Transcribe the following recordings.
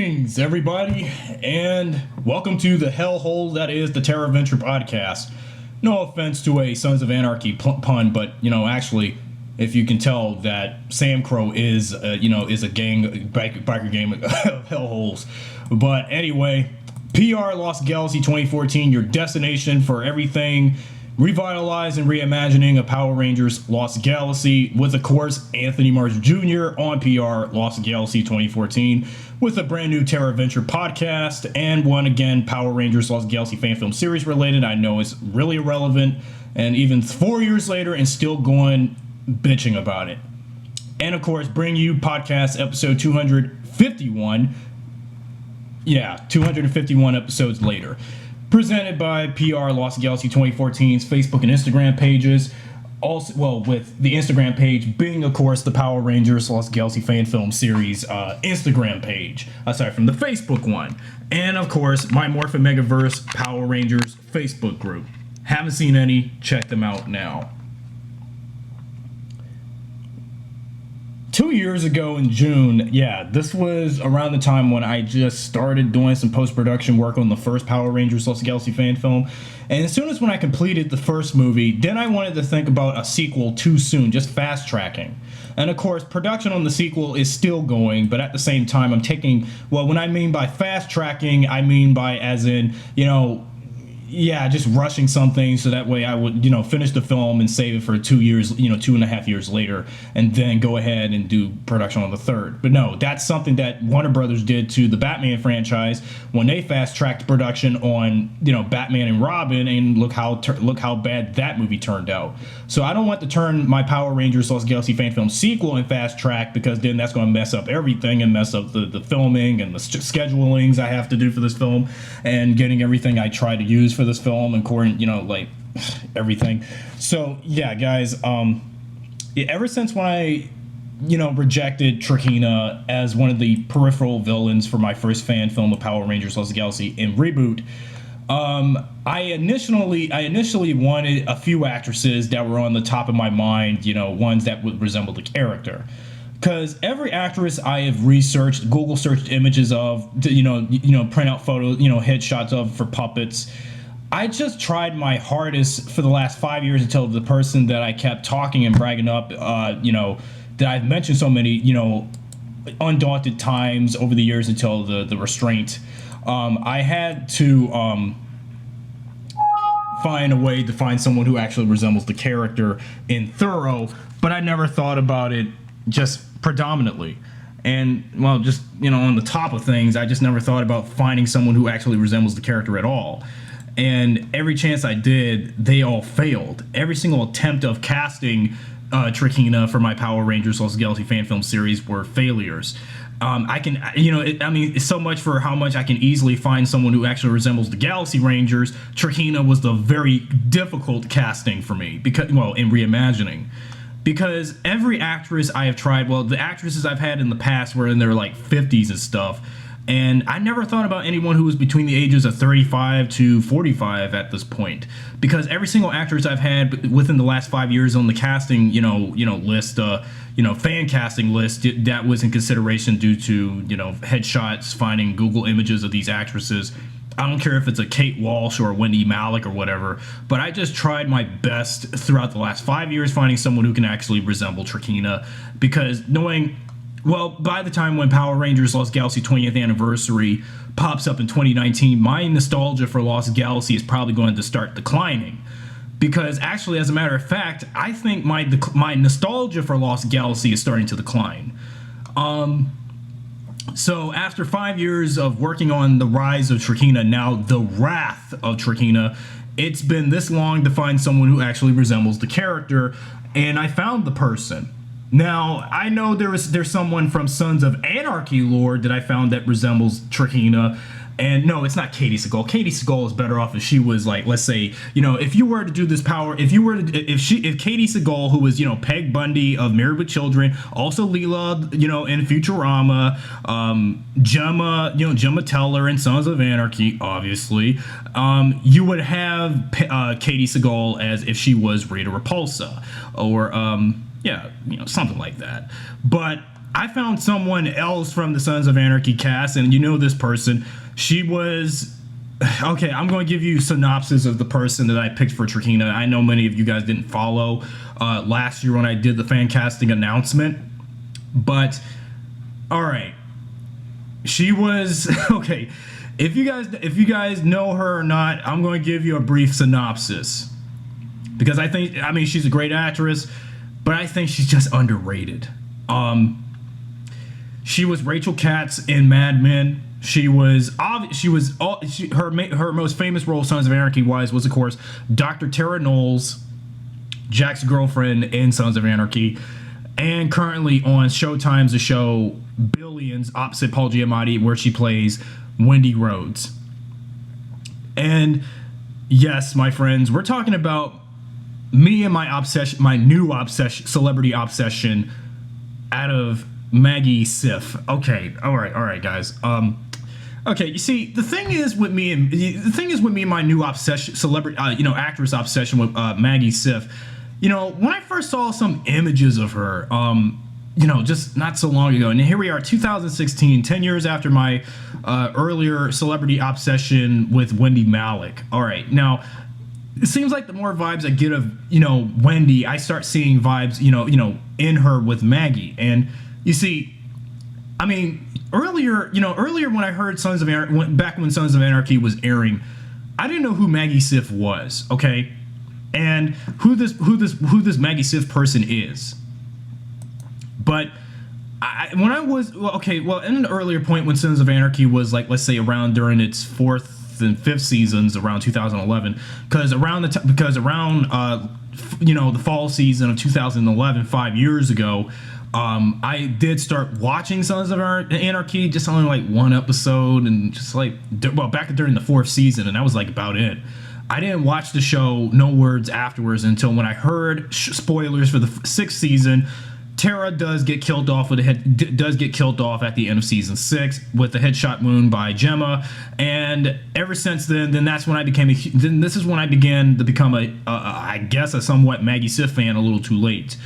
Greetings, everybody, and welcome to the hellhole that is the Terra Venture podcast. No offense to a Sons of Anarchy pun, but actually, if you can tell that Sam Crow is a biker game of hellholes. But anyway, PR Lost Galaxy 2014, your destination for everything revitalized and reimagining of Power Rangers Lost Galaxy, with, of course, Anthony Mars Jr. on PR Lost Galaxy 2014 with a brand new Terra Venture podcast and one, again, Power Rangers Lost Galaxy fan film series related. I know it's really irrelevant, and even 4 years later and still going bitching about it. And, of course, bring you podcast episode 251. Yeah, 251 episodes later. Presented by PR Lost Galaxy 2014's Facebook and Instagram pages. Also, well, with the Instagram page being, of course, the Power Rangers Lost Galaxy fan film series Instagram page, aside from the Facebook one. And, of course, my Morphin Megaverse Power Rangers Facebook group. Haven't seen any, check them out now. 2 years ago in June, this was around the time when I just started doing some post-production work on the first Power Rangers Lost Galaxy fan film. And as soon as when I completed the first movie, then I wanted to think about a sequel too soon, just fast-tracking. And of course, production on the sequel is still going, but at the same time, I'm taking, well, when I mean by fast-tracking, I mean by as in, just rushing something so that way I would, finish the film and save it for 2 years, 2.5 years later, and then go ahead and do production on the third. But no, that's something that Warner Brothers did to the Batman franchise when they fast-tracked production on, Batman and Robin, and look how bad that movie turned out. So I don't want to turn my Power Rangers Lost Galaxy fan film sequel in fast-track, because then that's going to mess up everything and mess up the filming and the schedulings I have to do for this film and getting everything I try to use for this film and everything. So yeah, guys, ever since when I rejected Trakeena as one of the peripheral villains for my first fan film of Power Rangers Lost Galaxy in reboot, I initially wanted a few actresses that were on the top of my mind, ones that would resemble the character. Because every actress I have researched, Google searched images of, print out photos, headshots of for puppets. I just tried my hardest for the last 5 years until the person that I kept talking and bragging up, that I've mentioned so many, undaunted times over the years until the restraint. I had to find a way to find someone who actually resembles the character in thorough, but I never thought about it just predominantly. And, well, just, on the top of things, I just never thought about finding someone who actually resembles the character at all. And every chance I did, they all failed. Every single attempt of casting Trakeena for my Power Rangers Lost Galaxy fan film series were failures. It's so much for how much I can easily find someone who actually resembles the Galaxy Rangers. Trakeena was the very difficult casting for me, in reimagining. Because every actress I have tried, the actresses I've had in the past were in their 50s and stuff. And I never thought about anyone who was between the ages of 35 to 45 at this point, because every single actress I've had within the last 5 years on the casting, list, fan casting list, that was in consideration due to, headshots, finding Google images of these actresses. I don't care if it's a Kate Walsh or Wendy Malick or whatever, but I just tried my best throughout the last 5 years finding someone who can actually resemble Trakeena, because knowing, by the time when Power Rangers Lost Galaxy 20th anniversary pops up in 2019, my nostalgia for Lost Galaxy is probably going to start declining. Because actually, as a matter of fact, I think my nostalgia for Lost Galaxy is starting to decline. So after 5 years of working on the rise of Trakeena, now the wrath of Trakeena, it's been this long to find someone who actually resembles the character, and I found the person. Now, I know there's someone from Sons of Anarchy lore that I found that resembles Trakeena, and no, it's not Katie Seagal. Katie Seagal is better off if she was let's say, if you were to do this power, if Katie Seagal, who was, Peg Bundy of Married with Children, also Leela, in Futurama, Gemma Teller in Sons of Anarchy, obviously, you would have Katie Seagal as if she was Rita Repulsa, or something like that. But I found someone else from the Sons of Anarchy cast, and you know this person. She was okay. I'm going to give you synopsis of the person that I picked for Trakeena. I know many of you guys didn't follow last year when I did the fan casting announcement, but all right, she was okay. If you guys know her or not, I'm going to give you a brief synopsis because I mean she's a great actress, but I think she's just underrated. She was Rachel Katz in Mad Men. Her most famous role, Sons of Anarchy wise, was of course Dr. Terra Knowles, Jack's girlfriend in Sons of Anarchy, and currently on Showtime's the show Billions opposite Paul Giamatti, where she plays Wendy Rhodes. And yes, my friends, we're talking about me and my obsession, my new obsession, celebrity obsession, out of Maggie Siff. Okay, all right, guys. Okay, you see, the thing is with me and my new obsession, celebrity, actress obsession with Maggie Siff. When I first saw some images of her, just not so long ago, and here we are, 2016, 10 years after my earlier celebrity obsession with Wendy Malick. All right, now it seems like the more vibes I get of Wendy, I start seeing vibes in her with Maggie. And you see, I mean, earlier when I heard back when Sons of Anarchy was airing, I didn't know who Maggie Siff was, okay, and who this Maggie Siff person is. But in an earlier point when Sons of Anarchy was, like, let's say around during its 4th and 5th seasons, around 2011, because around the fall season of 2011, 5 years ago, I did start watching Sons of Anarchy, just only like one episode, and just like back during the 4th season, and that was like about it. I didn't watch the show no words afterwards until when I heard spoilers for the 6th season. Terra does get killed off at the end of season 6 with the headshot wound by Gemma, and ever since then that's when I became this is when I began to become I guess a somewhat Maggie Siff fan, a little too late,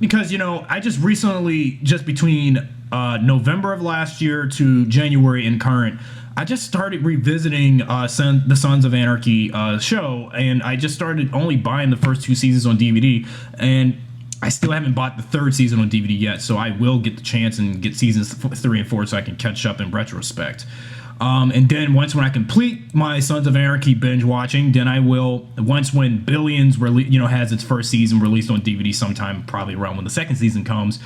because I just recently, just between November of last year to January and current, I just started revisiting the Sons of Anarchy show, and I just started only buying the first 2 seasons on DVD, and I still haven't bought the 3rd season on DVD yet, so I will get the chance and get seasons 3 and 4 so I can catch up in retrospect. And then when I complete my Sons of Anarchy binge watching, then I will, when Billions has its 1st season released on DVD sometime, probably around when the 2nd season comes,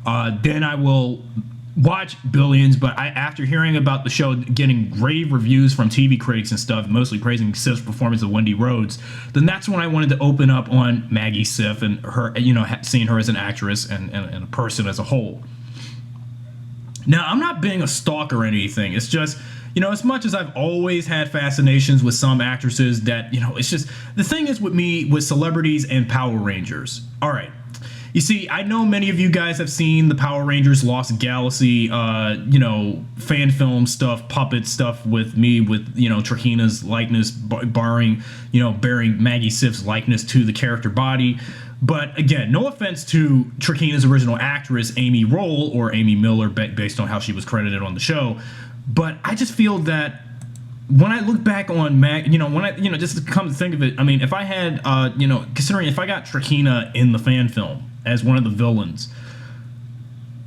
then I will watch Billions. But after hearing about the show getting rave reviews from TV critics and stuff, mostly praising Siff's performance of Wendy Rhodes, then that's when I wanted to open up on Maggie Siff and her, seeing her as an actress and a person as a whole. Now, I'm not being a stalker or anything. It's just, as much as I've always had fascinations with some actresses that, it's just, the thing is with me, with celebrities and Power Rangers. All right. You see, I know many of you guys have seen the Power Rangers Lost Galaxy, fan film stuff, puppet stuff with me, with, Trakeena's likeness, bearing Maggie Siff's likeness to the character body. But again, no offense to Trakeena's original actress, Amy Roll, or Amy Miller, based on how she was credited on the show. But I just feel that when I look back on just to come to think of it, I mean, if I had, considering if I got Trakeena in the fan film as one of the villains,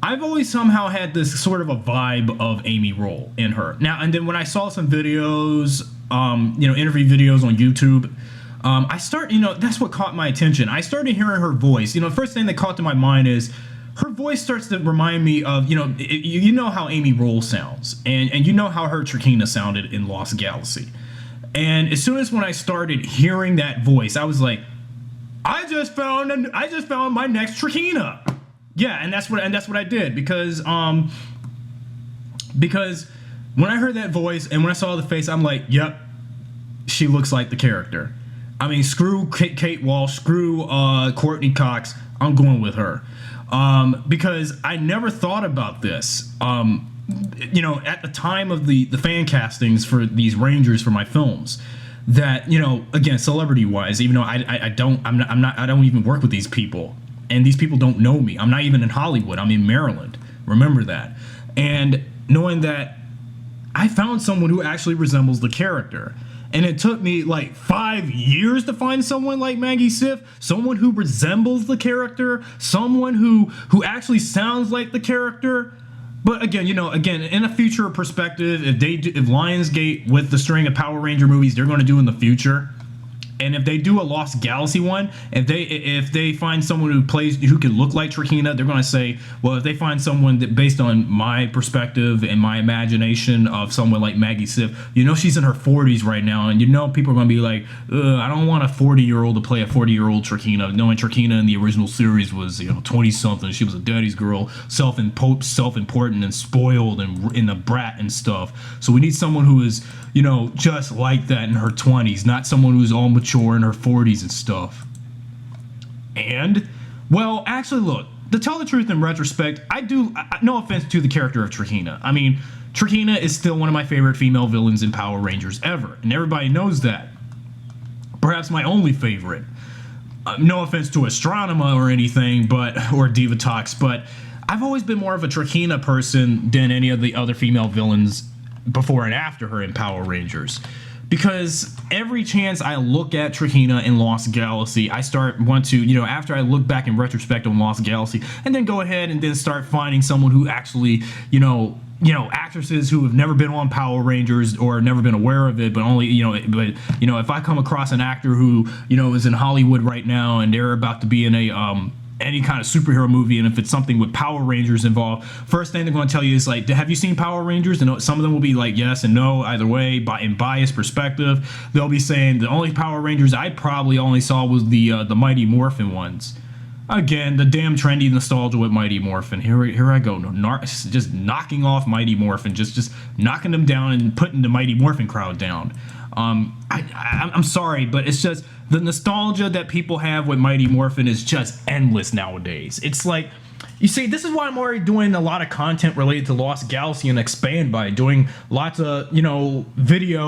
I've always somehow had this sort of a vibe of Amy Roll in her. Now, and then when I saw some videos, interview videos on YouTube, that's what caught my attention. I started hearing her voice. First thing that caught to my mind is her voice starts to remind me of, how Amy Roll sounds, and how her Trakeena sounded in Lost Galaxy. And as soon as when I started hearing that voice, I was like, I just found my next Trakeena. Yeah, and that's what I did, because when I heard that voice and when I saw the face, I'm like, yep, she looks like the character. I mean, screw Kate Walsh, screw Courtney Cox, I'm going with her. Because I never thought about this. At the time of the fan castings for these Rangers for my films, that again, celebrity wise, even though I don't even work with these people, And these people don't know me. I'm not even in Hollywood. I'm in Maryland. Remember that. And knowing that I found someone who actually resembles the character. And it took me like 5 years to find someone like Maggie Siff, someone who resembles the character, someone who actually sounds like the character. But again, you know, in a future perspective, if Lionsgate with the string of Power Ranger movies they're going to do in the future, and if they do a Lost Galaxy one, if they find someone who can look like Trakeena, they're going to say, well, if they find someone that based on my perspective and my imagination of someone like Maggie Siff, you know, she's in her 40s right now, and you know people are going to be like, I don't want a 40-year-old to play a 40-year-old Trakeena, knowing Trakeena in the original series was, you know, 20-something. She was a daddy's girl, self-important and spoiled and a brat and stuff. So we need someone who is, you know, just like that in her 20s, not someone who's all mature in her 40s and stuff. And, well, actually, look, to tell the truth in retrospect, no offense to the character of Trakeena. I mean, Trakeena is still one of my favorite female villains in Power Rangers ever, and everybody knows that. Perhaps my only favorite. No offense to Astronema or anything, or Divatox, but I've always been more of a Trakeena person than any of the other female villains before and after her in Power Rangers, because every chance I look at Trakeena in Lost Galaxy, I after I look back in retrospect on Lost Galaxy, and then go ahead and then start finding someone who actually, you know, actresses who have never been on Power Rangers or never been aware of it, but if I come across an actor who, you know, is in Hollywood right now and they're about to be in a any kind of superhero movie, and if it's something with Power Rangers involved, first thing they're going to tell you is like, have you seen Power Rangers? And some of them will be like yes and no either way, in biased perspective. They'll be saying the only Power Rangers I probably only saw was the Mighty Morphin ones. Again, the damn trendy nostalgia with Mighty Morphin. Here I go, just knocking off Mighty Morphin, just knocking them down and putting the Mighty Morphin crowd down. I'm sorry, but it's just the nostalgia that people have with Mighty Morphin is just endless nowadays. It's like, you see, this is why I'm already doing a lot of content related to Lost Galaxy and Expand by doing lots of, video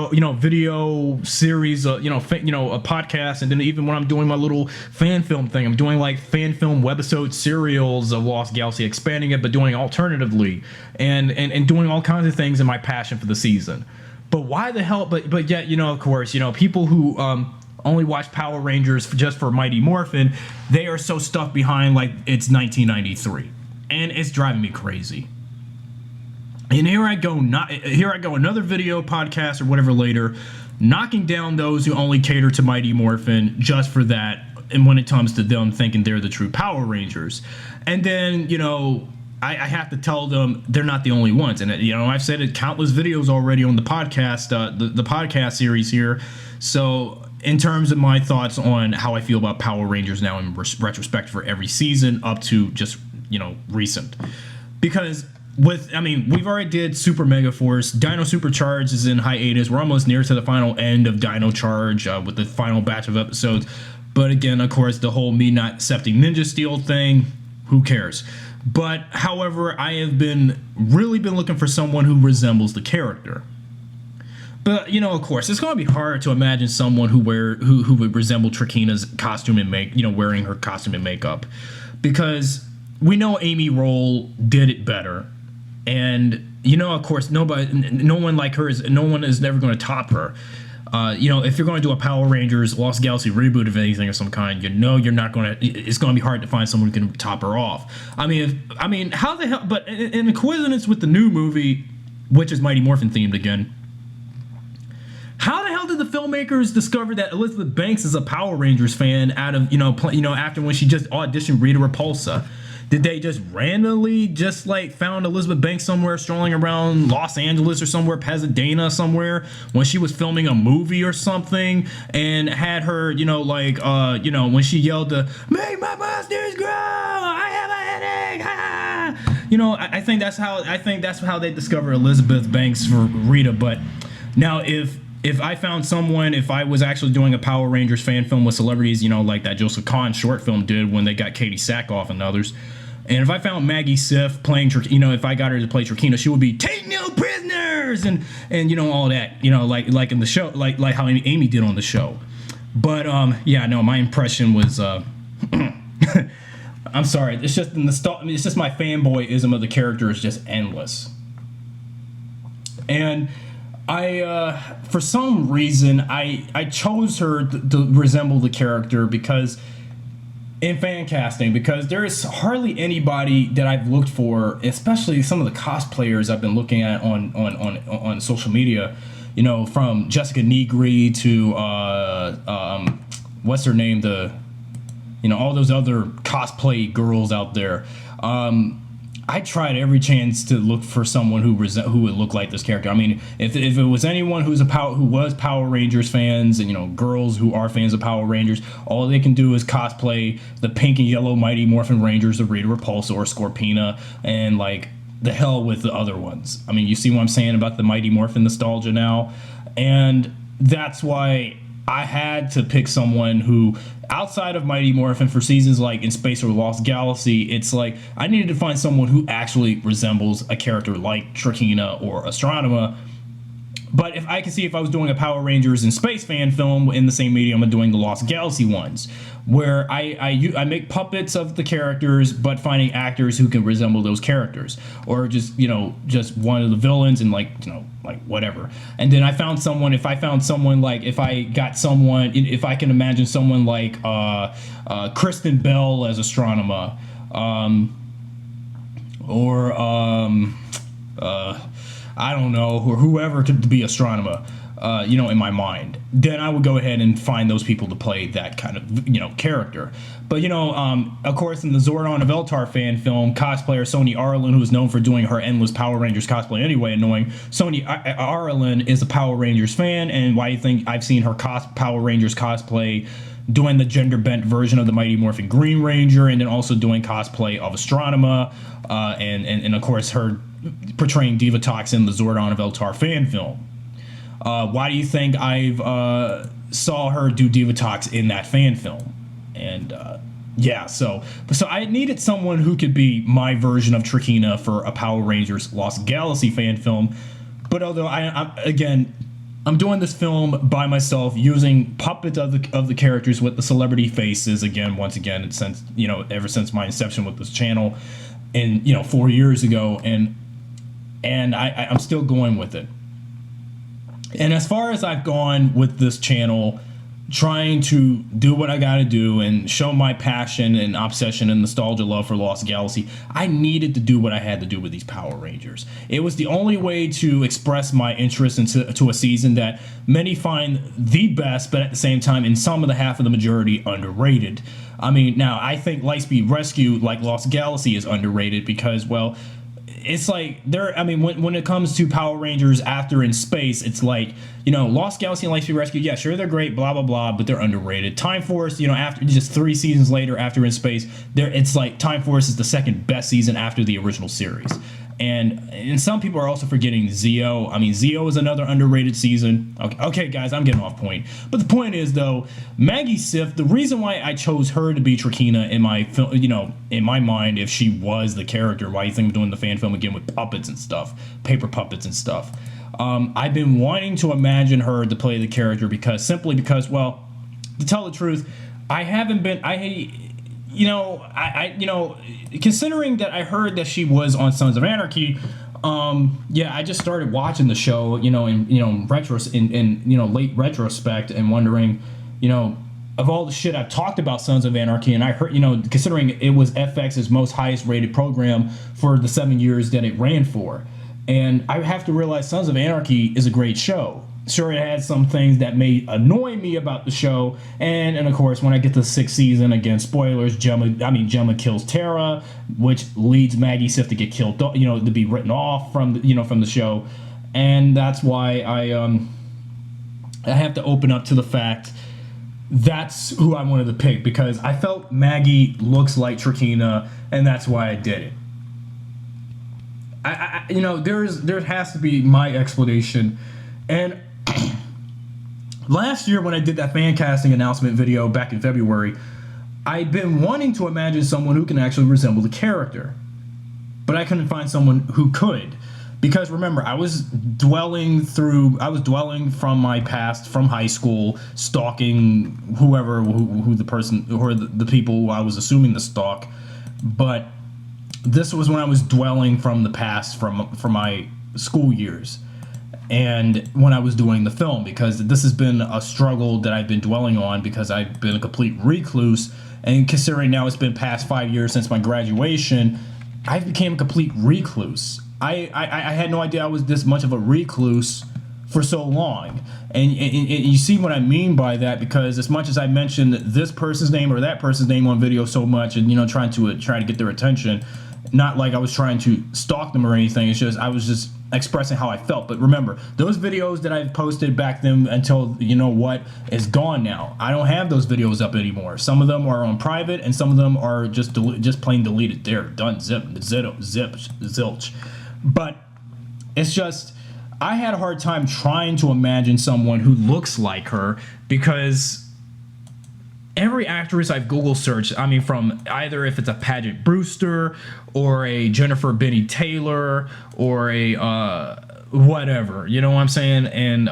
series, a podcast, and then even when I'm doing my little fan film thing, I'm doing like fan film webisode serials of Lost Galaxy, expanding it, but doing alternatively, and doing all kinds of things in my passion for the season. But why the hell? But yet, of course, people who only watch Power Rangers just for Mighty Morphin, they are so stuck behind like it's 1993, and it's driving me crazy. And here I go, another video podcast or whatever later, knocking down those who only cater to Mighty Morphin just for that. And when it comes to them thinking they're the true Power Rangers, and then I have to tell them they're not the only ones. And I've said it countless videos already on the podcast, the podcast series here. So in terms of my thoughts on how I feel about Power Rangers now in retrospect for every season up to just recent, because we've already did Super Mega Force. Dino Supercharged is in hiatus. We're almost near to the final end of Dino Charge with the final batch of episodes. But again, of course, the whole me not accepting Ninja Steel thing, who cares? But however, I have really been looking for someone who resembles the character. But of course, it's going to be hard to imagine someone who would resemble Trakeena's costume and wearing her costume and makeup, because we know Amy Roll did it better, and of course, no one like her no one is never going to top her. If you're going to do a Power Rangers Lost Galaxy reboot of anything of some kind, you're not going to. It's going to be hard to find someone who can top her off. How the hell? But in coincidence with the new movie, which is Mighty Morphin themed again, how the hell did the filmmakers discover that Elizabeth Banks is a Power Rangers fan out of after when she just auditioned Rita Repulsa? Did they just randomly found Elizabeth Banks somewhere strolling around Los Angeles or somewhere, Pasadena somewhere, when she was filming a movie or something, and had her, when she yelled to "Make my monsters grow! I have a headache!" I think that's how they discover Elizabeth Banks for Rita. But now if I found someone, if I was actually doing a Power Rangers fan film with celebrities, like that Joseph Kahn short film did when they got Katie Sackhoff and others, and if I found Maggie Siff playing, if I got her to play Trakeena, she would be "Take no prisoners" and all that, like in the show, like how Amy did on the show. But my impression was I'm sorry. It's just it's just my fanboyism of the character is just endless. And for some reason, I chose her to resemble the character because in fan casting, because there is hardly anybody that I've looked for, especially some of the cosplayers I've been looking at on social media. You know, from Jessica Negri to what's her name, all those other cosplay girls out there. I tried every chance to look for someone who would look like this character. I mean, if it was anyone who was Power Rangers fans, and girls who are fans of Power Rangers, all they can do is cosplay the pink and yellow Mighty Morphin Rangers of Rita Repulsa or Scorpina, and like the hell with the other ones. I mean, you see what I'm saying about the Mighty Morphin nostalgia now, and that's why I had to pick someone who, outside of Mighty Morphin, for seasons like In Space or Lost Galaxy, it's like I needed to find someone who actually resembles a character like Trakeena or Astronema. But if I was doing a Power Rangers in Space fan film in the same medium I'm doing the Lost Galaxy ones, where I make puppets of the characters, but finding actors who can resemble those characters, or just one of the villains and like whatever. And then if I can imagine someone like Kristen Bell as Astronema, I don't know, or whoever could be Astronema, in my mind, then I would go ahead and find those people to play that kind of, character. But, of course, in the Zordon of Eltar fan film, cosplayer Sony Arlen, who is known for doing her endless Power Rangers cosplay anyway, annoying, Sony Arlen is a Power Rangers fan, and why do you think I've seen her Power Rangers cosplay doing the gender-bent version of the Mighty Morphin Green Ranger, and then also doing cosplay of Astronema, and of course her portraying Divatox in the Zordon of Eltar fan film. Why do you think I've saw her do Divatox in that fan film? And so I needed someone who could be my version of Trakeena for a Power Rangers Lost Galaxy fan film. But although I'm doing this film by myself using puppets of the characters with the celebrity faces once again, since ever since my inception with this channel, and 4 years ago, and I'm still going with it. And as far as I've gone with this channel, trying to do what I gotta do and show my passion and obsession and nostalgia love for Lost Galaxy, I needed to do what I had to do with these Power Rangers. It was the only way to express my interest into a season that many find the best, but at the same time, in some of the half of the majority, underrated. I mean, now, I think Lightspeed Rescue, like Lost Galaxy, is underrated because, well, it's like when it comes to Power Rangers after In Space, it's like, Lost Galaxy and Lightspeed Rescue, yeah, sure, they're great, blah blah blah, but they're underrated. Time Force, after just 3 seasons later after In Space, it's like Time Force is the second best season after the original series. And some people are also forgetting Zeo. I mean, Zeo is another underrated season. Okay, guys, I'm getting off point. But the point is, though, Maggie Siff, the reason why I chose her to be Trakeena in my film, in my mind, if she was the character, why you think I'm doing the fan film again with puppets and stuff, paper puppets and stuff. I've been wanting to imagine her to play the character simply because, well, to tell the truth, considering that I heard that she was on Sons of Anarchy, I just started watching the show, in late retrospect, and wondering, of all the shit I've talked about Sons of Anarchy, and I heard, considering it was FX's most highest rated program for the 7 years that it ran for, and I have to realize Sons of Anarchy is a great show. Sure, it had some things that may annoy me about the show, and of course, when I get to the 6th season, again, spoilers, Gemma kills Terra, which leads Maggie Siff to get killed, to be written off from the show, and that's why I have to open up to the fact that's who I wanted to pick, because I felt Maggie looks like Trakeena, and that's why I did it. There has to be my explanation, and last year when I did that fan casting announcement video back in February, I'd been wanting to imagine someone who can actually resemble the character, but I couldn't find someone who could, because remember, I was dwelling from my past, from high school, stalking who the people who I was assuming to stalk, but this was when I was dwelling from the past, from my school years, and when I was doing the film, because this has been a struggle that I've been dwelling on, because I've been a complete recluse, and considering now it's been past 5 years since my graduation, I became a complete recluse. I had no idea I was this much of a recluse for so long. And you see what I mean by that, because as much as I mentioned this person's name or that person's name on video so much, and trying to get their attention, not like I was trying to stalk them or anything, it's just I was just expressing how I felt. But remember, those videos that I posted back then until is gone now. I don't have those videos up anymore. Some of them are on private, and some of them are just plain deleted. They're done, zilch. But it's just, I had a hard time trying to imagine someone who looks like her, because every actress I've Google searched, I mean, from either if it's a Paget Brewster or a Jennifer Benny Taylor or a whatever, you know what I'm saying, and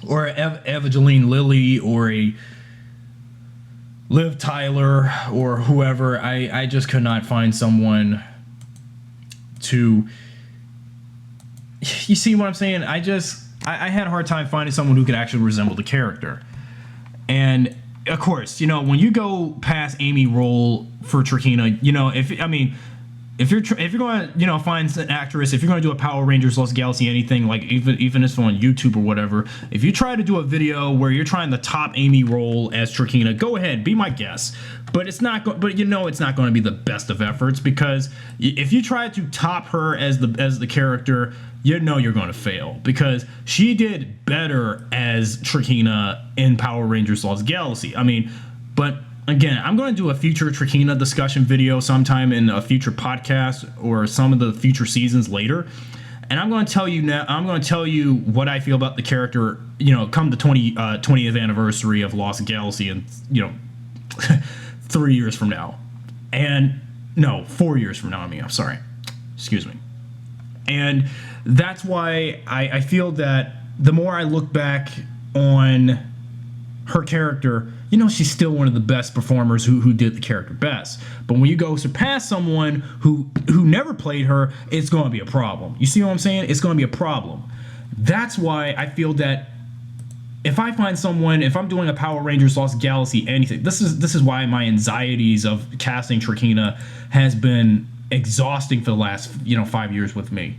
or Evangeline Lilly or a Liv Tyler or whoever, I just could not find someone to. You see what I'm saying? I had a hard time finding someone who could actually resemble the character. And of course, when you go past Amy role for Trakeena, if you're going to find an actress, if you're going to do a Power Rangers Lost Galaxy, anything, like even if it's on YouTube or whatever, if you try to do a video where you're trying to top Amy role as Trakeena, go ahead, be my guest. But it's not going to be the best of efforts, because if you try to top her as the character, you're going to fail, because she did better as Trakeena in Power Rangers Lost Galaxy. But again, I'm going to do a future Trakeena discussion video sometime in a future podcast or some of the future seasons later. And I'm going to tell you now, what I feel about the character, come the 20th anniversary of Lost Galaxy, and 3 years from now. And no, 4 years from now, I'm sorry. Excuse me. And that's why I feel that the more I look back on her character, she's still one of the best performers who did the character best. But when you go surpass someone who never played her, it's going to be a problem. You see what I'm saying? It's going to be a problem. That's why I feel that if I find someone, if I'm doing a Power Rangers Lost Galaxy anything, this is why my anxieties of casting Trakeena has been exhausting for the last 5 years with me.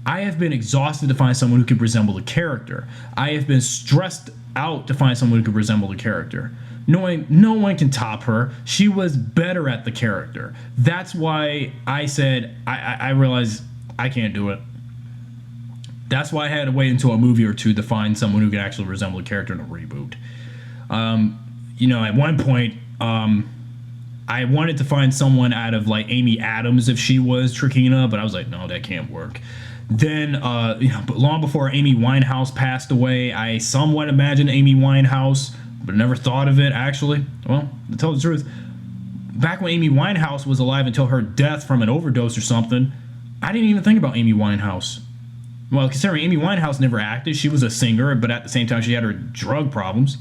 I have been exhausted to find someone who could resemble the character. I have been stressed out to find someone who could resemble the character, knowing no one can top her. She was better at the character. That's why I said I realized I can't do it. That's why I had to wait until a movie or two to find someone who could actually resemble the character in a reboot. At one point, I wanted to find someone out of like Amy Adams if she was Trakeena, but I was like, no, that can't work. Then, but long before Amy Winehouse passed away, I somewhat imagined Amy Winehouse, but never thought of it, actually. Well, to tell the truth, back when Amy Winehouse was alive until her death from an overdose or something, I didn't even think about Amy Winehouse. Well, considering Amy Winehouse never acted, she was a singer, but at the same time she had her drug problems.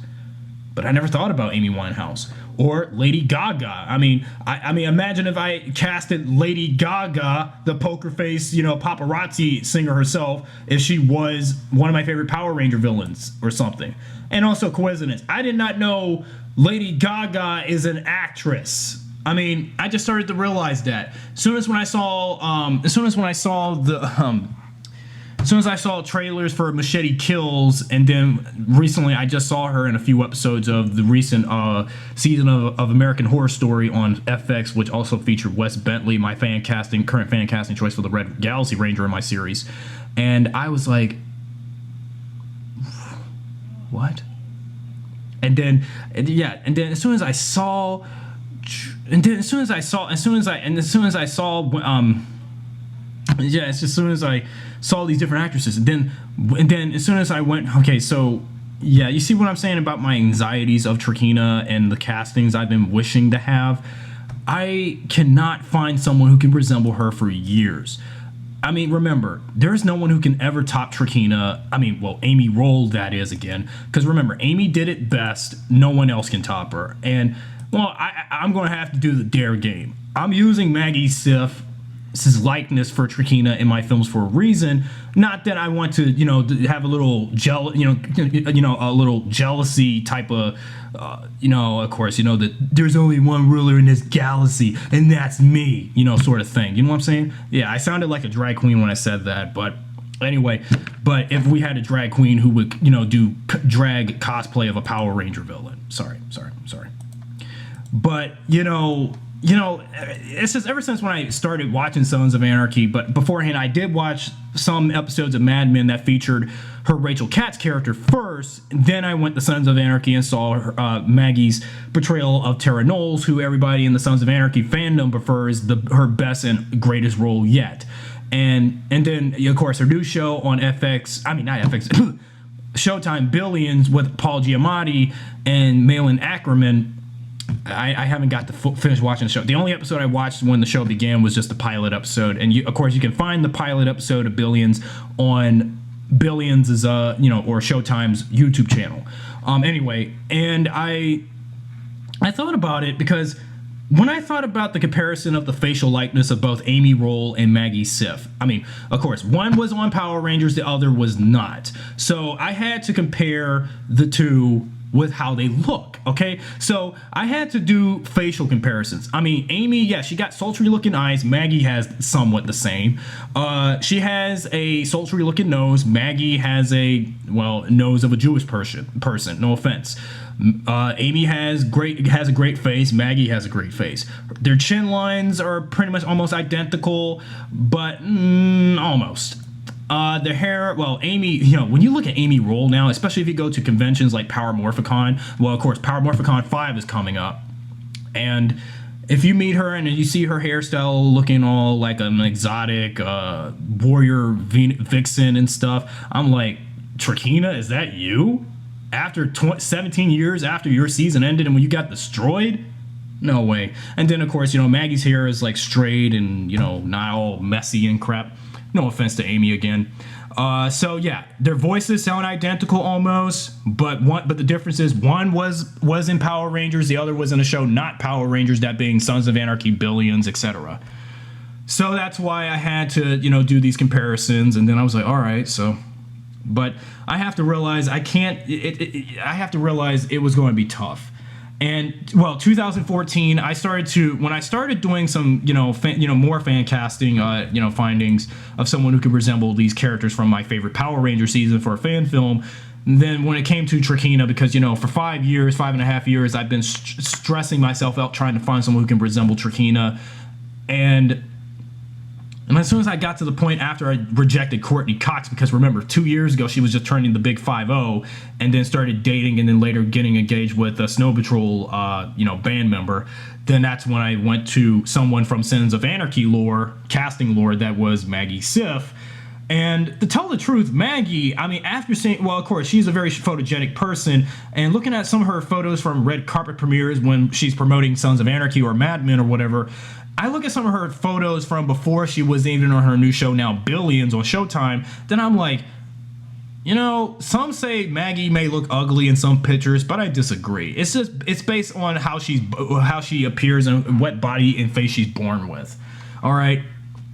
But I never thought about Amy Winehouse. Or Lady Gaga. I mean, imagine if I casted Lady Gaga, the poker face, paparazzi singer herself, if she was one of my favorite Power Ranger villains or something. And also, coincidence, I did not know Lady Gaga is an actress. I just started to realize that. As soon as I saw trailers for Machete Kills, and then recently I just saw her in a few episodes of the recent season of American Horror Story on FX, which also featured Wes Bentley, my current fan casting choice for the Red Galaxy Ranger in my series. And I was like, what? And then as soon as I saw these different actresses, and then as soon as I went, okay, so yeah, you see what I'm saying about my anxieties of Trakeena and the castings I've been wishing to have. I cannot find someone who can resemble her for years. Remember, there's no one who can ever top Trakeena. Amy Roll, that is, again, because remember, Amy did it best. No one else can top her. And Well, I'm going to have to do the dare game. I'm using Maggie Siff's likeness for Trakeena in my films for a reason. Not that I want to, have a little a little jealousy type of, of course, that there's only one ruler in this galaxy, and that's me, sort of thing. You know what I'm saying? Yeah, I sounded like a drag queen when I said that, but anyway. But if we had a drag queen who would, do drag cosplay of a Power Ranger villain, sorry. But it's just ever since when I started watching Sons of Anarchy, but beforehand I did watch some episodes of Mad Men that featured her Rachel Katz character first. Then I went to Sons of Anarchy and saw Maggie's portrayal of Terra, who everybody in the Sons of Anarchy fandom prefers her best and greatest role yet. And then of course her new show on Showtime, Billions, with Paul Giamatti and Malin Ackerman. I haven't got to finish watching the show. The only episode I watched when the show began was just the pilot episode, and of course you can find the pilot episode of Billions on Billions' or Showtime's YouTube channel. Anyway, and I thought about it because when I thought about the comparison of the facial likeness of both Amy Roll and Maggie Siff, of course, one was on Power Rangers, the other was not. So I had to compare the two with how they look, okay? So I had to do facial comparisons. Amy, yeah, she got sultry looking eyes. Maggie has somewhat the same. She has a sultry looking nose. Maggie has a, nose of a Jewish person, no offense. Amy has a great face. Maggie has a great face. Their chin lines are pretty much almost identical, but almost. The hair, Amy, when you look at Amy Roll now, especially if you go to conventions like Power Morphicon, of course, Power Morphicon 5 is coming up. And if you meet her and you see her hairstyle looking all like an exotic warrior vixen and stuff, I'm like, Trakeena, is that you? After 17 years after your season ended and when you got destroyed? No way. And then, of course, Maggie's hair is like straight and, not all messy and crap. No offense to Amy again. So yeah, their voices sound identical almost, but the difference is one was in Power Rangers, the other was in a show not Power Rangers, that being Sons of Anarchy, Billions, etc. So that's why I had to, do these comparisons, and then I was like, all right, so. But I have to realize I have to realize it was going to be tough. And 2014, when I started doing some, more fan casting, findings of someone who could resemble these characters from my favorite Power Ranger season for a fan film. Then when it came to Trakeena, because, for 5.5 years, I've been stressing myself out trying to find someone who can resemble Trakeena. And as soon as I got to the point after I rejected Courtney Cox, because remember, 2 years ago, she was just turning the big 5-0 and then started dating and then later getting engaged with a Snow Patrol, band member. Then that's when I went to someone from Sons of Anarchy casting lore, that was Maggie Siff. And to tell the truth, Maggie, after seeing, of course, she's a very photogenic person, and looking at some of her photos from red carpet premieres when she's promoting Sons of Anarchy or Mad Men or whatever, I look at some of her photos from before she was even on her new show now, Billions, on Showtime, then I'm like, some say Maggie may look ugly in some pictures, but I disagree. It's based on how she appears and what body and face she's born with. All right.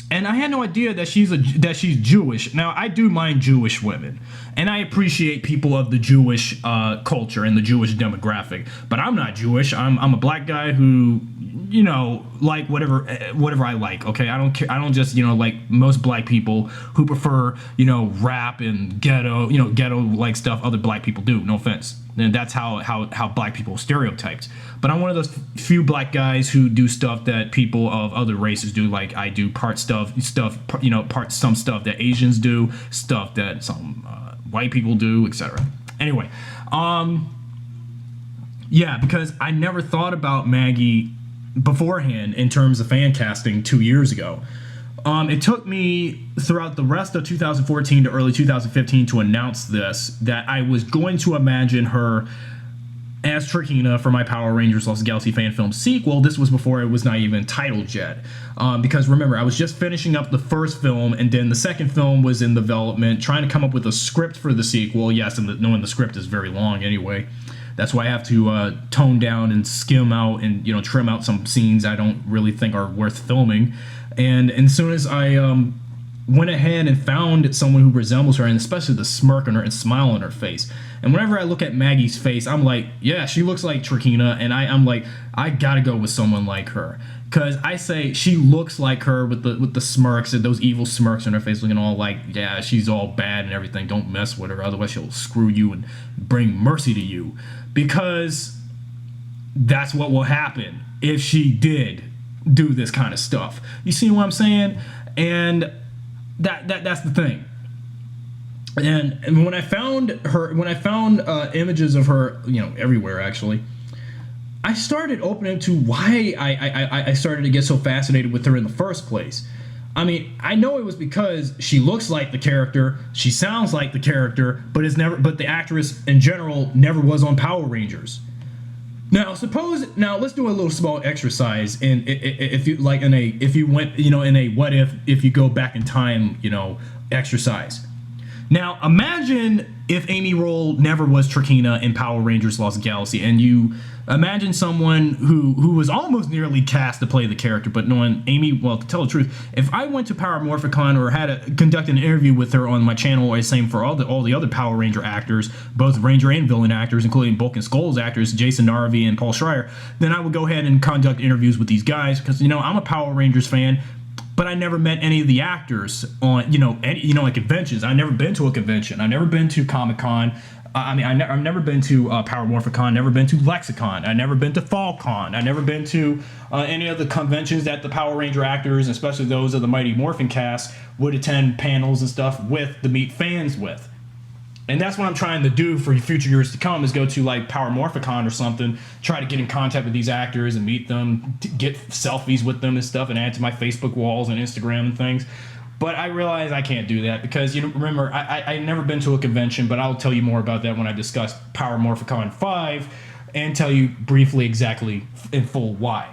And I had no idea that she's Jewish. Now, I do mind Jewish women, and I appreciate people of the Jewish culture and the Jewish demographic. But I'm not Jewish. I'm a black guy who, like whatever I like. Okay, I don't care. I don't just like most black people who prefer rap and ghetto like stuff other black people do. No offense. And that's how black people are stereotyped. But I'm one of those few black guys who do stuff that people of other races do. Like I do some stuff that Asians do, stuff that some white people do, etc. Anyway, yeah, because I never thought about Maggie beforehand in terms of fan casting 2 years ago. It took me throughout the rest of 2014 to early 2015 to announce this, that I was going to imagine her as Trakeena for my Power Rangers Lost Galaxy fan film sequel. This was before it was not even titled yet. Because remember, I was just finishing up the first film, and then the second film was in development, trying to come up with a script for the sequel. Yes, and knowing the script is very long anyway. That's why I have to tone down and skim out and trim out some scenes I don't really think are worth filming. And as soon as I went ahead and found someone who resembles her, and especially the smirk on her and smile on her face. And whenever I look at Maggie's face, I'm like, yeah, she looks like Trakeena, and I'm like, I gotta go with someone like her. Because I say she looks like her with the smirks and those evil smirks on her face, looking all like, yeah, she's all bad and everything. Don't mess with her, otherwise she'll screw you and bring mercy to you. Because that's what will happen if she did do this kind of stuff. You see what I'm saying? And that's the thing. And when I found images of her, everywhere actually, I started opening to why I started to get so fascinated with her in the first place. I mean, I know it was because she looks like the character, she sounds like the character, but the actress in general never was on Power Rangers. Now let's do a little small exercise, and if you like if you went in a what if you go back in time exercise. Now imagine if Amy Roll never was Trakeena in Power Rangers Lost Galaxy, and you imagine someone who was almost nearly cast to play the character, but knowing Amy, well, to tell the truth, if I went to Power Morphicon or had to conduct an interview with her on my channel, or same for all the other Power Ranger actors, both Ranger and villain actors, including Bulk and Skull's actors, Jason Narvi and Paul Schreier, then I would go ahead and conduct interviews with these guys, because I'm a Power Rangers fan. But I never met any of the actors on, at conventions. I've never been to a convention. I've never been to Comic-Con. I've never been to Power Morphicon, never been to Lexicon. I've never been to FallCon. I've never been to any of the conventions that the Power Ranger actors, especially those of the Mighty Morphin cast, would attend panels and stuff with to meet fans with. And that's what I'm trying to do for future years to come, is go to like Power Morphicon or something, try to get in contact with these actors and meet them, get selfies with them and stuff, and add to my Facebook walls and Instagram and things. But I realize I can't do that because, remember, I've never been to a convention, but I'll tell you more about that when I discuss Power Morphicon 5 and tell you briefly exactly in full why.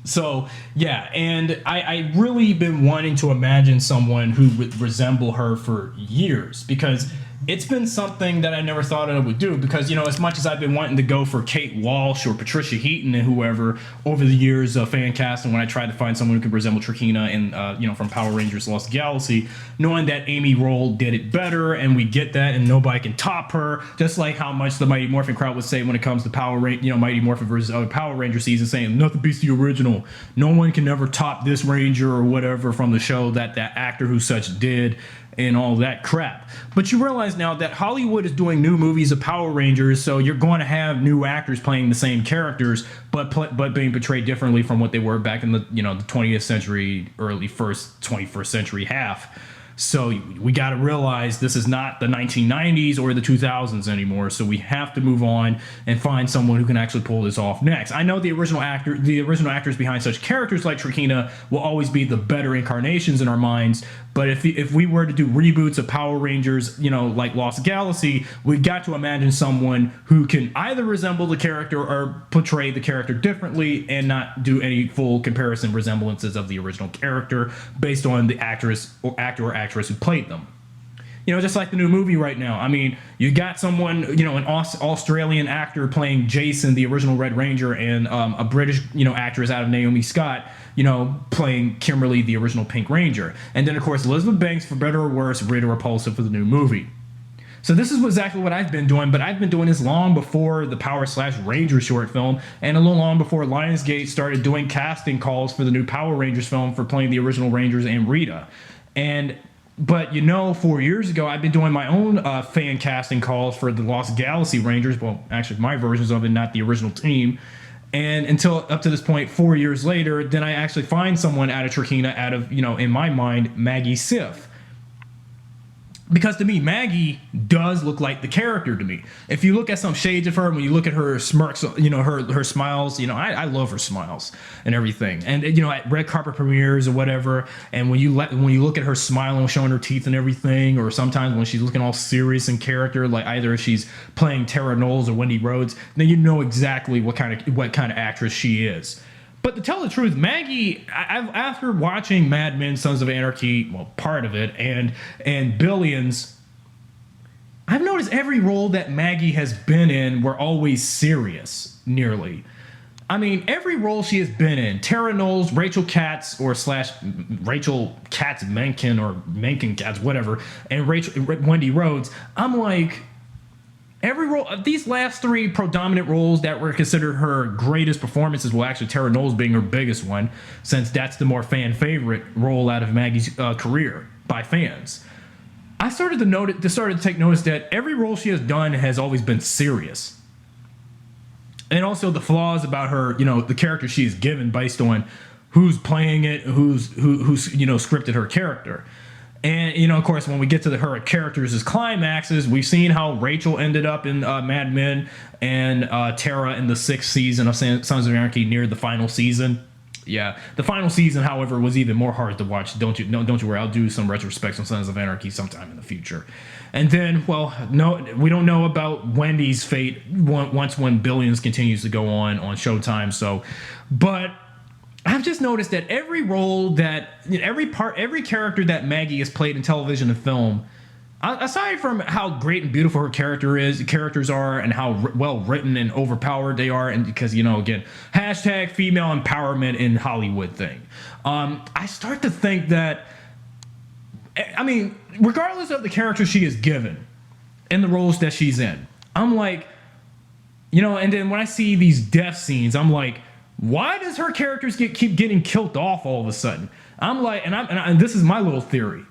So, yeah, and I really been wanting to imagine someone who would resemble her for years, because it's been something that I never thought I would do, because, as much as I've been wanting to go for Kate Walsh or Patricia Heaton and whoever over the years of fan casting, when I tried to find someone who could resemble Trakeena and, from Power Rangers Lost Galaxy, knowing that Amy Roll did it better, and we get that, and nobody can top her, just like how much the Mighty Morphin crowd would say when it comes to Mighty Morphin versus other Power Ranger season, saying nothing beats the original. No one can ever top this Ranger or whatever from the show that actor who such did, and all that crap. But you realize now that Hollywood is doing new movies of Power Rangers, so you're going to have new actors playing the same characters, but being portrayed differently from what they were back in the the 20th century, early 21st century half. So we got to realize this is not the 1990s or the 2000s anymore. So we have to move on and find someone who can actually pull this off next. I know the original actors behind such characters like Trakeena will always be the better incarnations in our minds. But if we were to do reboots of Power Rangers, like Lost Galaxy, we got to imagine someone who can either resemble the character or portray the character differently and not do any full comparison resemblances of the original character based on the actor or actress who played them. Just like the new movie right now. I mean, you got someone, an Australian actor playing Jason, the original Red Ranger, and a British, actress out of Naomi Scott, playing Kimberly, the original Pink Ranger. And then, of course, Elizabeth Banks, for better or worse, Rita Repulsa for the new movie. So this is exactly what I've been doing, but I've been doing this long before the Power/Ranger short film, and a little long before Lionsgate started doing casting calls for the new Power Rangers film for playing the original Rangers and Rita. But 4 years ago, I've been doing my own fan casting calls for the Lost Galaxy Rangers. Well, actually, my versions of it, not the original team. And until up to this point, 4 years later, then I actually find someone out of Trakeena, out of, in my mind, Maggie Siff. Because to me, Maggie does look like the character to me. If you look at some shades of her, when you look at her smirks, her smiles, I love her smiles and everything. And at red carpet premieres or whatever, and when you look at her smiling, showing her teeth and everything, or sometimes when she's looking all serious in character, like either if she's playing Terra Knowles or Wendy Rhodes, then you know exactly what kind of actress she is. But to tell the truth, Maggie, after watching Mad Men, Sons of Anarchy, well, part of it, and Billions, I've noticed every role that Maggie has been in were always serious, nearly. I mean, every role she has been in, Terra Knowles, Rachel Katz, or slash Rachel Katz Menken, or Menken Katz, whatever, and Wendy Rhodes, I'm like, every role, these last three predominant roles that were considered her greatest performances, well, actually Terra Knowles being her biggest one, since that's the more fan favorite role out of Maggie's career by fans. I started to take notice that every role she has done has always been serious. And also the flaws about her, the character she is given based on who's playing it, who's scripted her character. And, of course, when we get to her characters as climaxes, we've seen how Rachel ended up in Mad Men and Terra in the 6th season of Sons of Anarchy near the final season. Yeah, the final season, however, was even more hard to watch. Don't you worry, I'll do some retrospects on Sons of Anarchy sometime in the future. And then, well, no, we don't know about Wendy's fate when Billions continues to go on Showtime. So, but I've just noticed that every role every character that Maggie has played in television and film, aside from how great and beautiful her characters are, and how well written and overpowered they are, and because again, hashtag female empowerment in Hollywood thing, I start to think that, I mean, regardless of the character she is given and the roles that she's in, I'm like, and then when I see these death scenes, I'm like, why does her characters keep getting killed off all of a sudden? I'm like, and this is my little theory.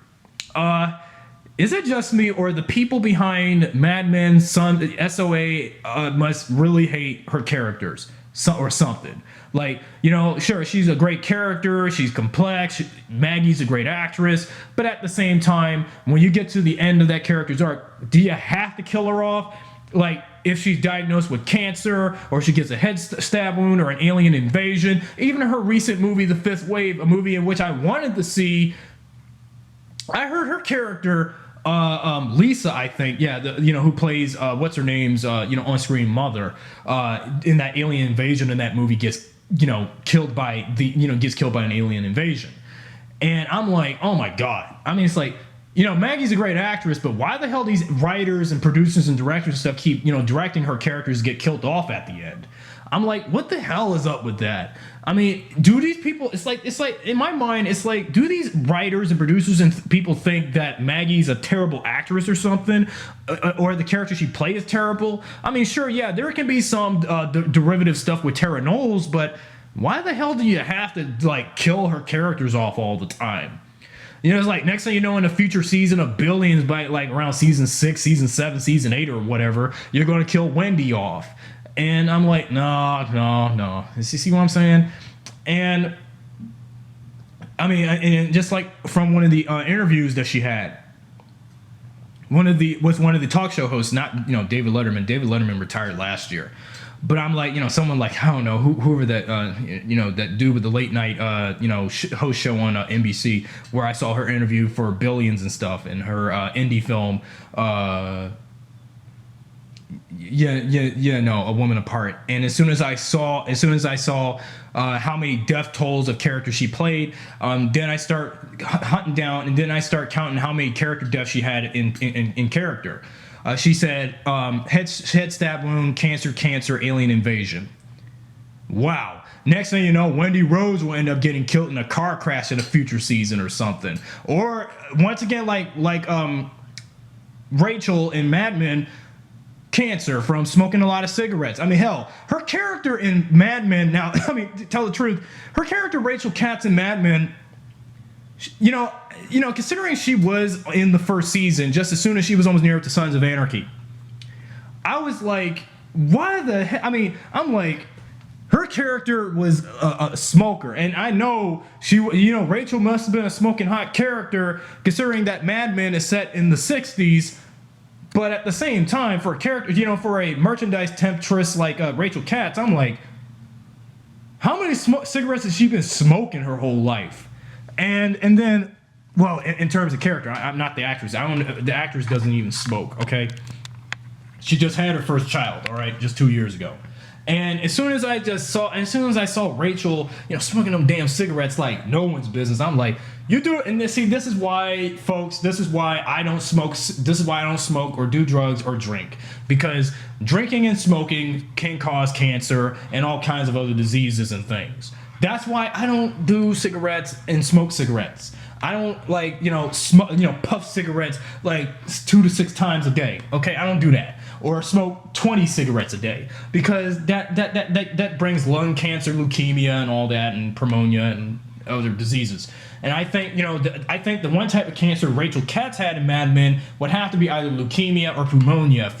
Is it just me, or the people behind Mad Men, SOA must really hate her characters or something? Like, sure, she's a great character, she's complex, Maggie's a great actress, but at the same time, when you get to the end of that character's arc, do you have to kill her off? Like, if she's diagnosed with cancer, or she gets a head stab wound, or an alien invasion. Even her recent movie, The Fifth Wave, a movie in which I wanted to see, I heard her character, Lisa, I think, who plays what's her name's on-screen mother in that alien invasion in that movie gets killed by an alien invasion. And I'm like, oh my god. I mean, it's like, Maggie's a great actress, but why the hell these writers and producers and directors and stuff keep, directing her characters to get killed off at the end? I'm like, what the hell is up with that? I mean, do these people, it's like, in my mind, it's like, do these writers and producers and people think that Maggie's a terrible actress or something? Or the character she played is terrible? I mean, sure, yeah, there can be some derivative stuff with Terra Knowles, but why the hell do you have to, kill her characters off all the time? It's like, next thing you know, in a future season of Billions, by around season 6, season 7, season 8, or whatever, you're going to kill Wendy off. And I'm like, no. You see what I'm saying? And I mean, and just like from one of the interviews that she had, with one of the talk show hosts, not David Letterman. David Letterman retired last year. But I'm like, someone like, I don't know, whoever that, that dude with the late night, host show on NBC, where I saw her interview for Billions and stuff, and her indie film, A Woman Apart. And as soon as I saw how many death tolls of characters she played, then I start hunting down, and then I start counting how many character deaths she had in character. She said, head stab wound, cancer, alien invasion. Wow. Next thing you know, Wendy Rhodes will end up getting killed in a car crash in a future season or something. Or once again, like Rachel in Mad Men, cancer from smoking a lot of cigarettes. I mean, hell, her character in Mad Men, now, I mean, to tell the truth, her character Rachel Katz in Mad Men, considering she was in the first season, just as soon as she was almost near up to Sons of Anarchy, I was like, why the heck? I mean, I'm like, her character was a smoker, and I know Rachel must have been a smoking hot character, considering that Mad Men is set in the 60s. But at the same time, for a character, for a merchandise temptress like Rachel Katz, I'm like, how many cigarettes has she been smoking her whole life? And then, well, in terms of character, I'm not the actress. The actress doesn't even smoke, okay? She just had her first child, all right, just 2 years ago. And as soon as I saw Rachel, smoking them damn cigarettes like no one's business, I'm like, you do it. And this is why, folks, this is why I don't smoke. This is why I don't smoke or do drugs or drink, because drinking and smoking can cause cancer and all kinds of other diseases and things. That's why I don't do cigarettes and smoke cigarettes. I don't puff cigarettes like 2 to 6 times a day. Okay, I don't do that. Or smoke 20 cigarettes a day, because that brings lung cancer, leukemia, and all that, and pneumonia and other diseases. And I think the one type of cancer Rachel Katz had in Mad Men would have to be either leukemia or pneumonia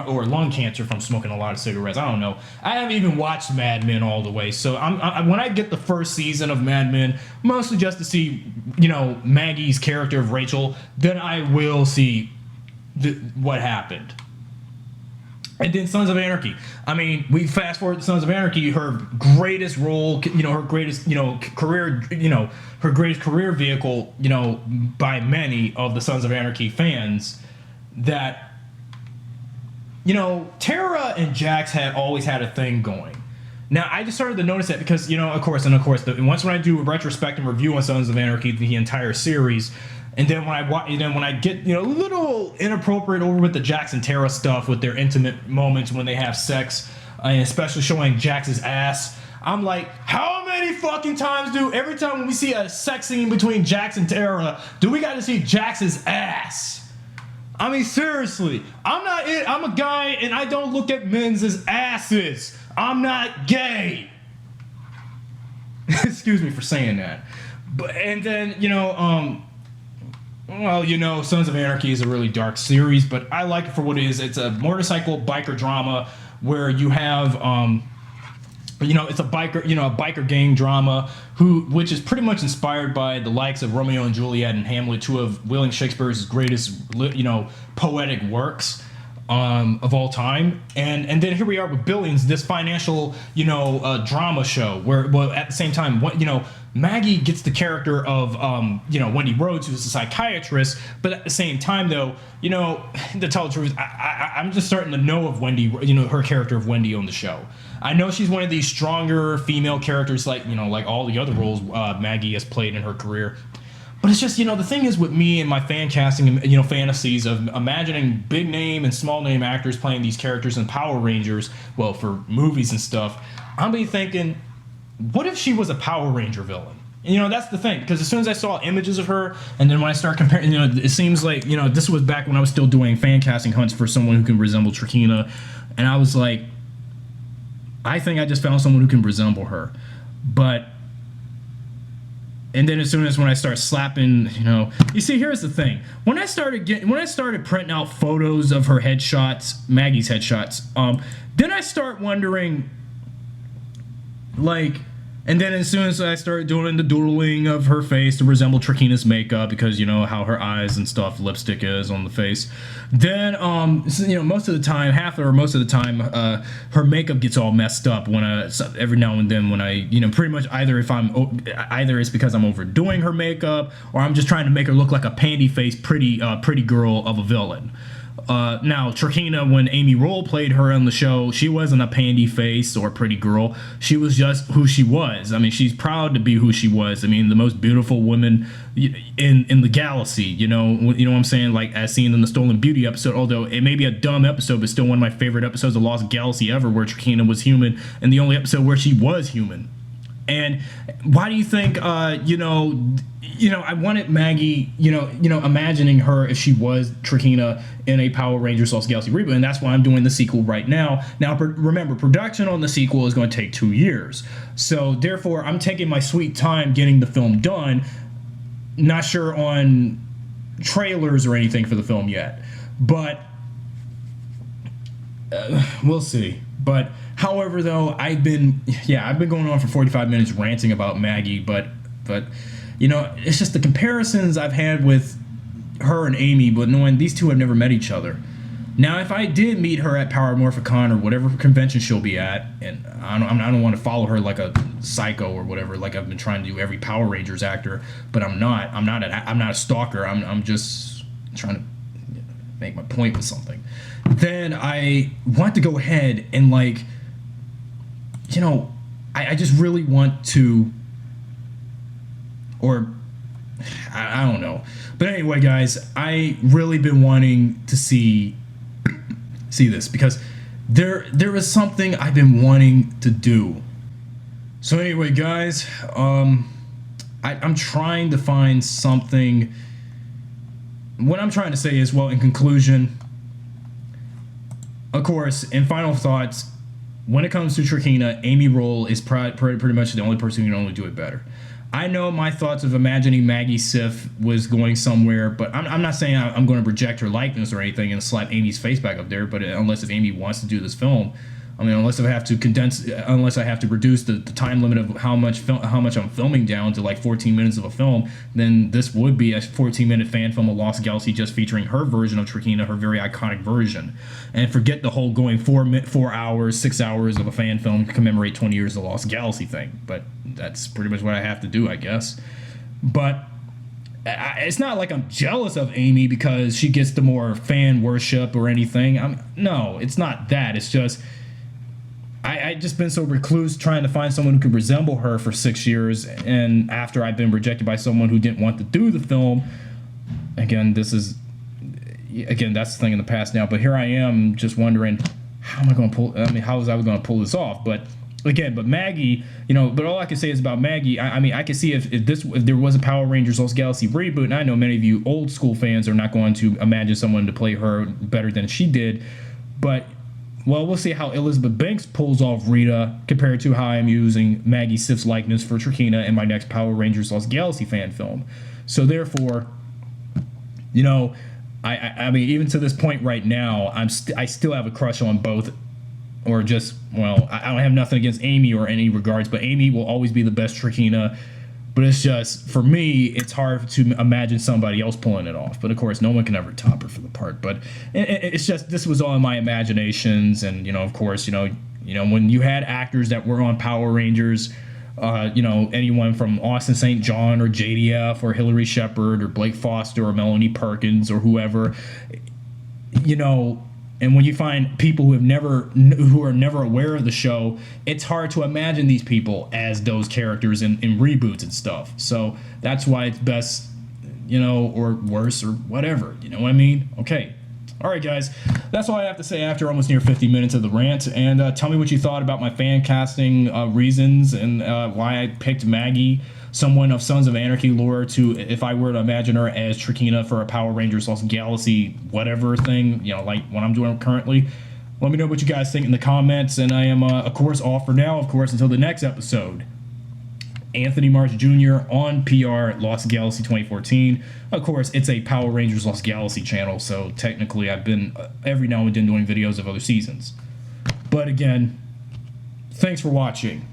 or lung cancer from smoking a lot of cigarettes. I don't know. I haven't even watched Mad Men all the way, so when I get the first season of Mad Men, mostly just to see Maggie's character of Rachel, then I will see what happened. And then Sons of Anarchy. I mean, we fast forward to Sons of Anarchy. Her greatest role, her greatest, career, her greatest career vehicle, by many of the Sons of Anarchy fans, that, Terra and Jax had always had a thing going. Now, I just started to notice that because, of course, once when I do a retrospective review on Sons of Anarchy, the entire series. And then when I get a little inappropriate over with the Jax and Terra stuff with their intimate moments when they have sex, and especially showing Jax's ass, I'm like, how many fucking times every time when we see a sex scene between Jax and Terra, do we got to see Jax's ass? I mean, seriously, I'm a guy and I don't look at men's as asses. I'm not gay. Excuse me for saying that. But and then Sons of Anarchy is a really dark series, but I like it for what it is. It's a motorcycle biker drama where you have, it's a biker gang drama which is pretty much inspired by the likes of Romeo and Juliet and Hamlet, two of William Shakespeare's greatest, poetic works of all time. And then here we are with Billions, this financial, drama show where, at the same time, Maggie gets the character of, Wendy Rhodes, who's a psychiatrist, but at the same time, though, to tell the truth, I'm just starting to know of Wendy, her character of Wendy on the show. I know she's one of these stronger female characters, like all the other roles Maggie has played in her career. But it's just, the thing is with me and my fan casting, fantasies of imagining big name and small name actors playing these characters in Power Rangers, well, for movies and stuff, I'm be thinking, what if she was a Power Ranger villain? And, that's the thing, because as soon as I saw images of her, and then when I start comparing, it seems like, this was back when I was still doing fan casting hunts for someone who can resemble Trakeena, and I was like, I think I just found someone who can resemble her. And then as soon as when I start slapping, you see, here's the thing. When I started printing out photos of her headshots, Maggie's headshots, then I start wondering, and then as soon as I started doing the doodling of her face to resemble Trakeena's makeup, because how her eyes and stuff, lipstick is on the face, then most of the time, her makeup gets all messed up when every now and then when I pretty much either it's because I'm overdoing her makeup or I'm just trying to make her look like a panty-faced pretty girl of a villain. Now, Trakeena, when Amy Roll played her on the show, she wasn't a pandy face or pretty girl. She was just who she was. I mean, she's proud to be who she was. I mean, the most beautiful woman in the galaxy. You know what I'm saying? Like as seen in the Stolen Beauty episode. Although it may be a dumb episode, but still one of my favorite episodes of Lost Galaxy ever, where Trakeena was human, and the only episode where she was human. And why do you think, I wanted Maggie, imagining her if she was Trakeena in a Power Rangers Lost Galaxy reboot, and that's why I'm doing the sequel right now. Now, remember, production on the sequel is going to take 2 years. So, therefore, I'm taking my sweet time getting the film done. Not sure on trailers or anything for the film yet. But, we'll see. But, however, though, I've been going on for 45 minutes ranting about Maggie, but it's just the comparisons I've had with her and Amy, but knowing these two have never met each other. Now, if I did meet her at Power Morphicon or whatever convention she'll be at, and I don't want to follow her like a psycho or whatever, like I've been trying to do every Power Rangers actor, but I'm not a stalker. I'm just trying to make my point with something. Then I want to go ahead and you know, I just really want to, or I don't know. But anyway, guys, I really been wanting to see this because there is something I've been wanting to do. So anyway, guys, I'm trying to find something. What I'm trying to say is, well, in conclusion, of course, in final thoughts, when it comes to Trakeena, Amy Roll is pretty much the only person who can only do it better. I know my thoughts of imagining Maggie Siff was going somewhere, but I'm not saying I'm going to project her likeness or anything and slap Amy's face back up there, but unless if Amy wants to do this film, I mean, unless I have to reduce the time limit of how much I'm filming down to like 14 minutes of a film, then this would be a 14-minute fan film of Lost Galaxy just featuring her version of Trakeena, her very iconic version. And forget the whole going 4 hours, 6 hours of a fan film to commemorate 20 years of the Lost Galaxy thing. But that's pretty much what I have to do, I guess. But it's not like I'm jealous of Amy because she gets the more fan worship or anything. No, it's not that. It's just I just been so recluse trying to find someone who could resemble her for 6 years, and after I've been rejected by someone who didn't want to do the film, that's the thing in the past now, but here I am just wondering how am I going to pull, how was I going to pull this off? But Maggie, but all I can say is about Maggie, I can see if there was a Power Rangers Lost Galaxy reboot, and I know many of you old school fans are not going to imagine someone to play her better than she did, but well, we'll see how Elizabeth Banks pulls off Rita compared to how I'm using Maggie Siff's likeness for Trakeena in my next Power Rangers Lost Galaxy fan film. So therefore, I mean, even to this point right now, I still have a crush on both, or just, well, I don't have nothing against Amy or any regards, but Amy will always be the best Trakeena. But it's just, for me, it's hard to imagine somebody else pulling it off. But of course, no one can ever top her for the part. But it's just, this was all in my imaginations. And, of course, when you had actors that were on Power Rangers, anyone from Austin St. John or JDF or Hillary Shepard or Blake Foster or Melanie Perkins or whoever, and when you find people who are never aware of the show, it's hard to imagine these people as those characters in reboots and stuff. So that's why it's best, or worse or whatever. You know what I mean? Okay. All right, guys. That's all I have to say after almost near 50 minutes of the rant. And tell me what you thought about my fan casting reasons and why I picked Maggie, someone of Sons of Anarchy lore, if I were to imagine her as Trakeena for a Power Rangers Lost Galaxy whatever thing, like what I'm doing currently. Let me know what you guys think in the comments. And I am, of course, off for now, of course, until the next episode. Anthony March Jr. on PR Lost Galaxy 2014. Of course, it's a Power Rangers Lost Galaxy channel, so technically I've been every now and then doing videos of other seasons. But again, thanks for watching.